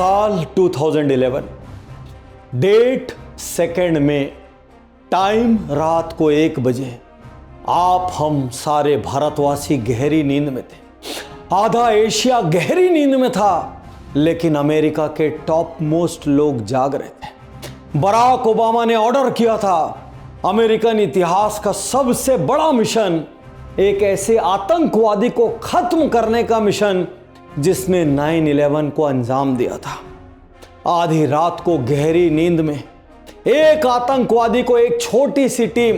साल 2011, डेट 2 मई, टाइम रात को 1 बजे। आप हम सारे भारतवासी गहरी नींद में थे। आधा एशिया गहरी नींद में था, लेकिन अमेरिका के टॉप मोस्ट लोग जाग रहे थे। बराक ओबामा ने ऑर्डर किया था अमेरिकन इतिहास का सबसे बड़ा मिशन, एक ऐसे आतंकवादी को खत्म करने का मिशन जिसने 9/11 को अंजाम दिया था। आधी रात को गहरी नींद में एक आतंकवादी को एक छोटी सी टीम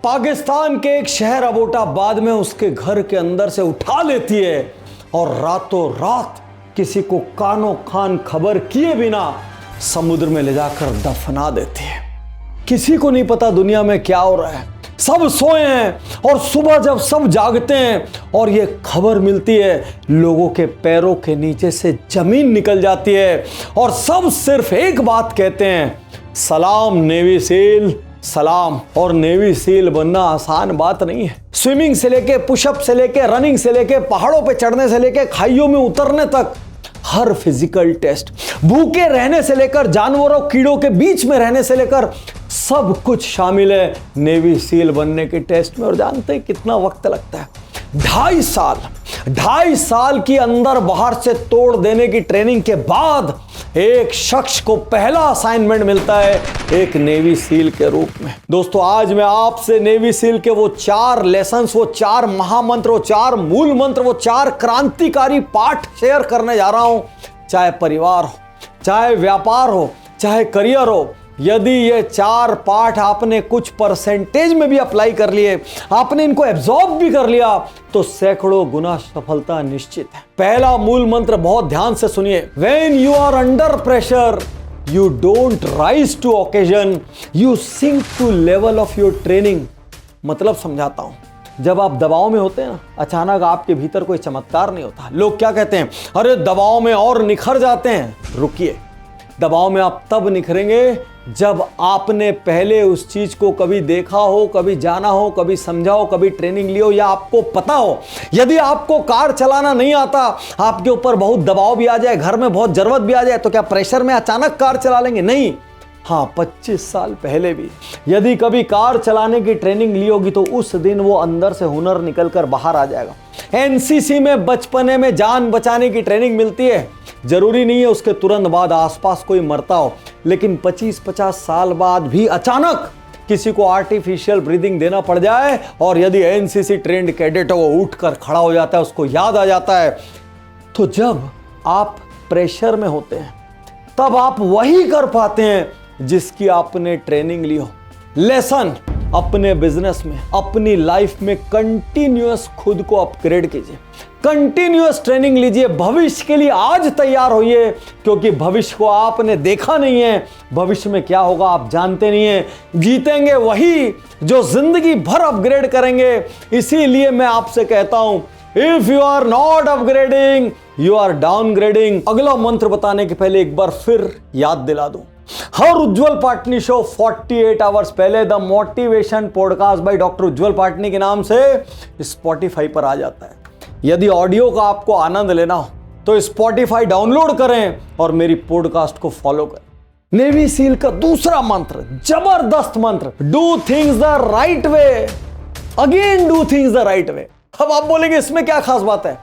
पाकिस्तान के एक शहर अबोटाबाद में उसके घर के अंदर से उठा लेती है और रातों रात किसी को कानो कान खबर किए बिना समुद्र में ले जाकर दफना देती है। किसी को नहीं पता दुनिया में क्या हो रहा है, सब सोए हैं और सुबह जब सब जागते हैं और ये खबर मिलती है, लोगों के पैरों के नीचे से जमीन निकल जाती है और सब सिर्फ एक बात कहते हैं, सलाम नेवी सील, सलाम। और नेवी सील बनना आसान बात नहीं है। स्विमिंग से लेके, पुशअप से लेके, रनिंग से लेके, पहाड़ों पे चढ़ने से लेके, खाइयों में उतरने तक हर फिजिकल टेस्ट, भूखे रहने से लेकर जानवरों कीड़ों के बीच में रहने से लेकर सब कुछ शामिल है नेवी सील बनने के टेस्ट में। और जानते हैं कितना वक्त लगता है? 2.5 साल की अंदर बाहर से तोड़ देने की ट्रेनिंग के बाद एक शख्स को पहला असाइनमेंट मिलता है एक नेवी सील के रूप में। दोस्तों, आज मैं आपसे नेवी सील के वो 4 लेसन्स, वो 4 महामंत्र, वो 4 मूल मंत्र, वो 4 क्रांतिकारी पाठ शेयर करने जा रहा हूं। चाहे परिवार हो, चाहे व्यापार हो, चाहे करियर हो, यदि ये 4 पाठ आपने कुछ परसेंटेज में भी अप्लाई कर लिए, आपने इनको एब्जॉर्ब भी कर लिया, तो सैकड़ों गुना सफलता निश्चित है। पहला मूल मंत्र बहुत ध्यान से सुनिए। When you are under pressure, you don't rise to occasion, you sink to level of your training। मतलब समझाता हूं। जब आप दबाव में होते हैं ना, अचानक आपके भीतर कोई चमत्कार नहीं होता। लोग क्या कहते हैं, अरे दबाव में और निखर जाते हैं। रुकिए, दबाव में आप तब निखरेंगे जब आपने पहले उस चीज को कभी देखा हो, कभी जाना हो, कभी समझा हो, कभी ट्रेनिंग ली हो, या आपको पता हो। यदि आपको कार चलाना नहीं आता, आपके ऊपर बहुत दबाव भी आ जाए, घर में बहुत जरूरत भी आ जाए, तो क्या प्रेशर में अचानक कार चला लेंगे? नहीं। हाँ, 25 साल पहले भी यदि कभी कार चलाने की ट्रेनिंग ली होगी, तो उस दिन वो अंदर से हुनर निकल कर बाहर आ जाएगा। एनसीसी में बचपने में जान बचाने की ट्रेनिंग मिलती है। जरूरी नहीं है उसके तुरंत बाद आसपास कोई मरता हो, लेकिन 25-50 साल बाद भी अचानक किसी को आर्टिफिशियल ब्रीदिंग देना पड़ जाए, और यदि एनसीसी ट्रेंड कैडेट हो, वो उठकर खड़ा हो जाता है, उसको याद आ जाता है। तो जब आप प्रेशर में होते हैं, तब आप वही कर पाते हैं जिसकी आपने ट्रेनिंग ली हो। लेसन अपने बिजनेस में, अपनी लाइफ में कंटिन्यूअस खुद को अपग्रेड कीजिए, कंटिन्यूअस ट्रेनिंग लीजिए। भविष्य के लिए आज तैयार होइए, क्योंकि भविष्य को आपने देखा नहीं है, भविष्य में क्या होगा आप जानते नहीं है। जीतेंगे वही जो जिंदगी भर अपग्रेड करेंगे। इसीलिए मैं आपसे कहता हूं, if you are not upgrading, you are downgrading. अगला मंत्र बताने के पहले एक बार फिर याद दिला दूं, हर उज्जवल पाटनी शो 48 आवर्स पहले the motivation podcast by doctor Ujjwal Patni के नाम से स्पॉटिफाई पर आ जाता है। यदि ऑडियो का आपको आनंद लेना हो तो स्पॉटिफाई डाउनलोड करें और मेरी पॉडकास्ट को फॉलो करें। नेवी सील का दूसरा मंत्र, जबरदस्त मंत्र, do things the right way, again do things the right way. अब आप बोलेंगे इसमें क्या खास बात है?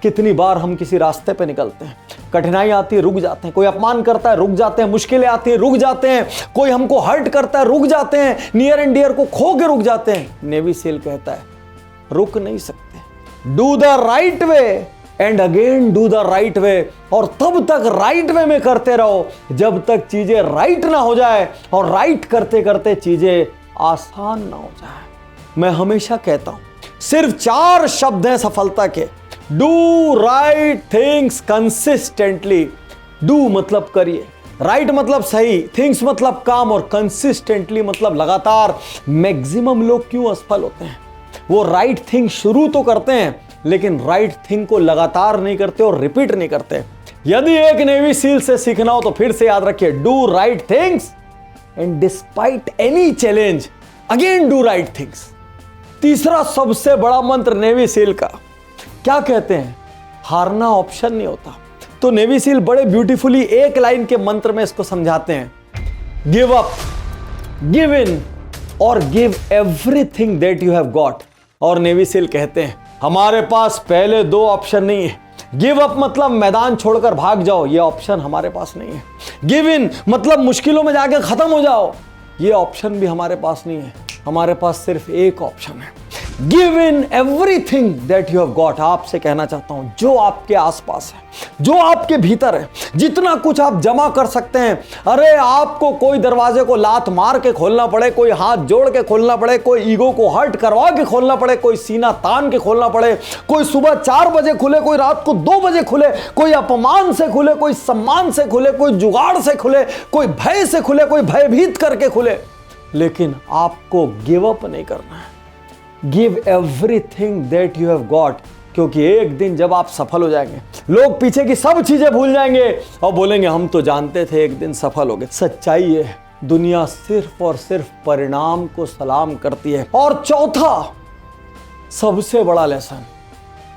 कितनी बार हम किसी रास्ते पे निकलते हैं, कठिनाई आती है, रुक जाते हैं, कोई अपमान करता है, रुक जाते हैं, मुश्किलें आती हैं, रुक जाते हैं, कोई हमको हर्ट करता है, रुक जाते हैं, नियर एंड डियर को खो के रुक जाते हैं। नेवी सील कहता है, रुक नहीं सकते, do the right way and again do the right way. और तब तक राइट वे में करते रहो जब तक चीजें राइट ना हो जाए, और राइट करते करते चीजें आसान ना हो जाए। मैं हमेशा कहता हूं, सिर्फ 4 शब्द हैं सफलता के, do right things consistently. Do मतलब करिए, राइट मतलब सही, थिंग्स मतलब काम, और कंसिस्टेंटली मतलब लगातार। मैक्सिमम लोग क्यों असफल होते हैं? वो राइट थिंग शुरू तो करते हैं, लेकिन राइट थिंग को लगातार नहीं करते और रिपीट नहीं करते। यदि एक नेवी सील से सीखना हो तो फिर से याद रखिए, do right things and despite any challenge again do right things. तीसरा सबसे बड़ा मंत्र नेवी सील का क्या कहते हैं? हारना ऑप्शन नहीं होता। तो नेवी सील बड़े ब्यूटीफुली एक लाइन के मंत्र में इसको समझाते हैं, गिव अप, गिव इन और give everything that you have got. और नेवी सील कहते हैं हमारे पास पहले दो ऑप्शन नहीं है। गिव अप मतलब मैदान छोड़कर भाग जाओ, ये ऑप्शन हमारे पास नहीं है। गिव इन मतलब मुश्किलों में जाकर खत्म हो जाओ, ये ऑप्शन भी हमारे पास नहीं है। हमारे पास सिर्फ एक ऑप्शन है, give in everything that you have got. आपसे कहना चाहता हूं जो आपके आसपास है, जो आपके भीतर है, जितना कुछ आप जमा कर सकते हैं। अरे आपको कोई दरवाजे को लात मार के खोलना पड़े, कोई हाथ जोड़ के खोलना पड़े, कोई ईगो को हर्ट करवा के खोलना पड़े, कोई सीना तान के खोलना पड़े, कोई सुबह 4 बजे खुले, कोई रात को 2 बजे खुले, कोई अपमान से खुले, कोई सम्मान से खुले, कोई जुगाड़ से खुले, कोई भय से खुले, कोई भयभीत करके खुले, लेकिन आपको गिव अप नहीं करना है। Give everything that you have got, क्योंकि एक दिन जब आप सफल हो जाएंगे, लोग पीछे की सब चीजें भूल जाएंगे और बोलेंगे हम तो जानते थे एक दिन सफल हो गए। सच्चाई है, दुनिया सिर्फ और सिर्फ परिणाम को सलाम करती है। और चौथा सबसे बड़ा लेसन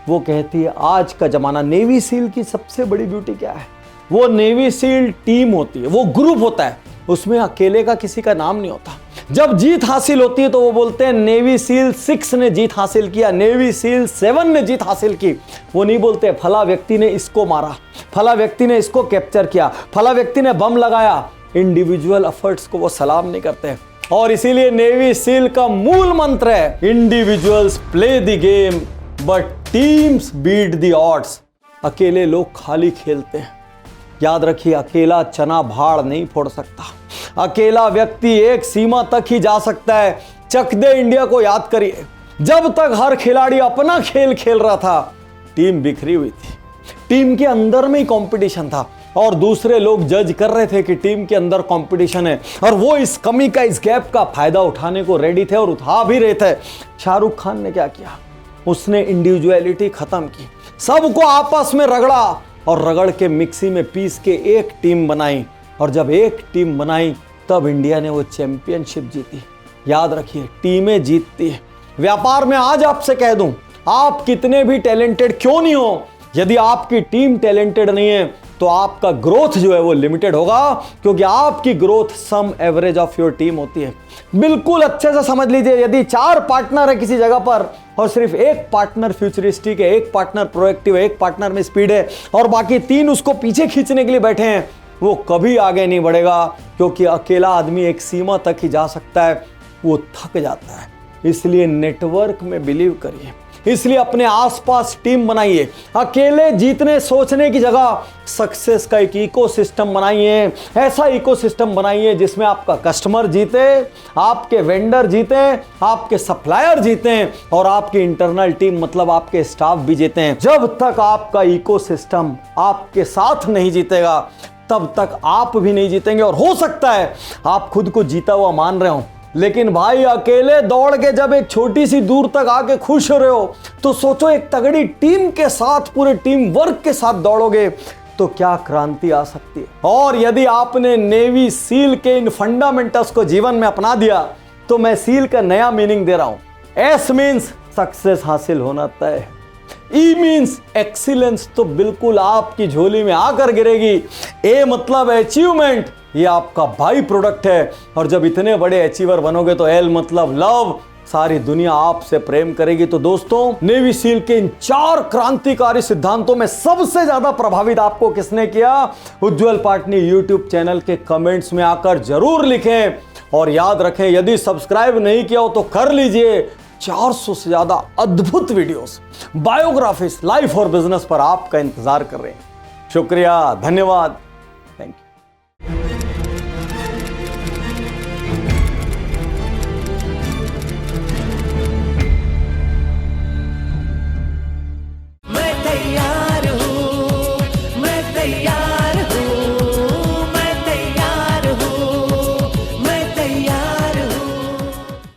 वो कहती है आज का जमाना, नेवी सील की सबसे बड़ी ब्यूटी क्या है, वो नेवी सील टीम होती है, वो ग्रुप होता है, उसमें अकेले का किसी का नाम नहीं होता। जब जीत हासिल होती है तो वो बोलते हैं नेवी सील 6 ने जीत हासिल किया, नेवी सील 7 ने जीत हासिल की। वो नहीं बोलते फला व्यक्ति ने इसको मारा, फला व्यक्ति ने इसको कैप्चर किया, फला व्यक्ति ने बम लगाया। इंडिविजुअल एफर्ट्स को वो सलाम नहीं करते। और इसीलिए नेवी सील का मूल मंत्र है individuals play the game but teams beat the odds. अकेले लोग खाली खेलते हैं। याद रखिए, अकेला चना भाड़ नहीं फोड़ सकता। अकेला व्यक्ति एक सीमा तक ही जा सकता है। चक दे इंडिया को याद करिए, जब तक हर खिलाड़ी अपना खेल खेल रहा था, टीम बिखरी हुई थी। टीम के अंदर में ही कंपटीशन था और दूसरे लोग जज कर रहे थे कि टीम के अंदर कंपटीशन है और वो इस कमी का, इस गैप का फायदा उठाने को रेडी थे और उठा भी रहे थे। शाहरुख खान ने क्या किया, उसने इंडिविजुअलिटी खत्म की, सबको आपस में रगड़ा और रगड़ के मिक्सी में पीस के एक टीम बनाई। और जब एक टीम बनाई तब इंडिया ने वो चैंपियनशिप जीती। याद रखिए, टीमें जीतती है। व्यापार में आज आपसे कह दूं, आप कितने भी टैलेंटेड क्यों नहीं हो, यदि आपकी टीम टैलेंटेड नहीं है तो आपका ग्रोथ जो है वो लिमिटेड होगा, क्योंकि आपकी growth sum average of your team होती है। बिल्कुल अच्छे से समझ लीजिए, यदि 4 पार्टनर है किसी जगह पर और सिर्फ एक पार्टनर फ्यूचरिस्टिक है, एक पार्टनर प्रोएक्टिव है, एक पार्टनर में स्पीड है और बाकी 3 उसको पीछे खींचने के लिए बैठे हैं, वो कभी आगे नहीं बढ़ेगा, क्योंकि अकेला आदमी एक सीमा तक ही जा सकता है, वो थक जाता है। इसलिए नेटवर्क में बिलीव करिए, इसलिए अपने आसपास टीम बनाइए। अकेले जीतने सोचने की जगह सक्सेस का एक इकोसिस्टम बनाइए। ऐसा इकोसिस्टम बनाइए जिसमें आपका कस्टमर जीते, आपके वेंडर जीते, आपके सप्लायर जीते और आपकी इंटरनल टीम मतलब आपके स्टाफ भी जीते हैं। जब तक आपका इकोसिस्टम आपके साथ नहीं जीतेगा तब तक आप भी नहीं जीतेंगे। और हो सकता है आप खुद को जीता हुआ मान रहे हो, लेकिन भाई अकेले दौड़ के जब एक छोटी सी दूर तक आके खुश हो रहे हो तो सोचो एक तगड़ी टीम के साथ, पूरे टीम वर्क के साथ दौड़ोगे तो क्या क्रांति आ सकती है। और यदि आपने नेवी सील के इन फंडामेंटल्स को जीवन में अपना दिया तो मैं सील का नया मीनिंग दे रहा हूं। एस मीन्स सक्सेस हासिल होना तय है, ई मीन्स एक्सीलेंस तो बिल्कुल आपकी झोली में आकर गिरेगी, ए मतलब अचीवमेंट, ये आपका बाई प्रोडक्ट है। और जब इतने बड़े अचीवर बनोगे तो एल मतलब लव, सारी दुनिया आपसे प्रेम करेगी। तो दोस्तों, नेवी सील के इन 4 क्रांतिकारी सिद्धांतों में सबसे ज्यादा प्रभावित आपको किसने किया? उज्जवल पाटनी यूट्यूब चैनल के कमेंट्स में आकर जरूर लिखें। और याद रखें, यदि सब्सक्राइब नहीं किया हो तो कर लीजिए। 400 से ज्यादा अद्भुत वीडियोस, बायोग्राफीज, लाइफ और बिजनेस पर आपका इंतजार कर रहे हैं। शुक्रिया, धन्यवाद।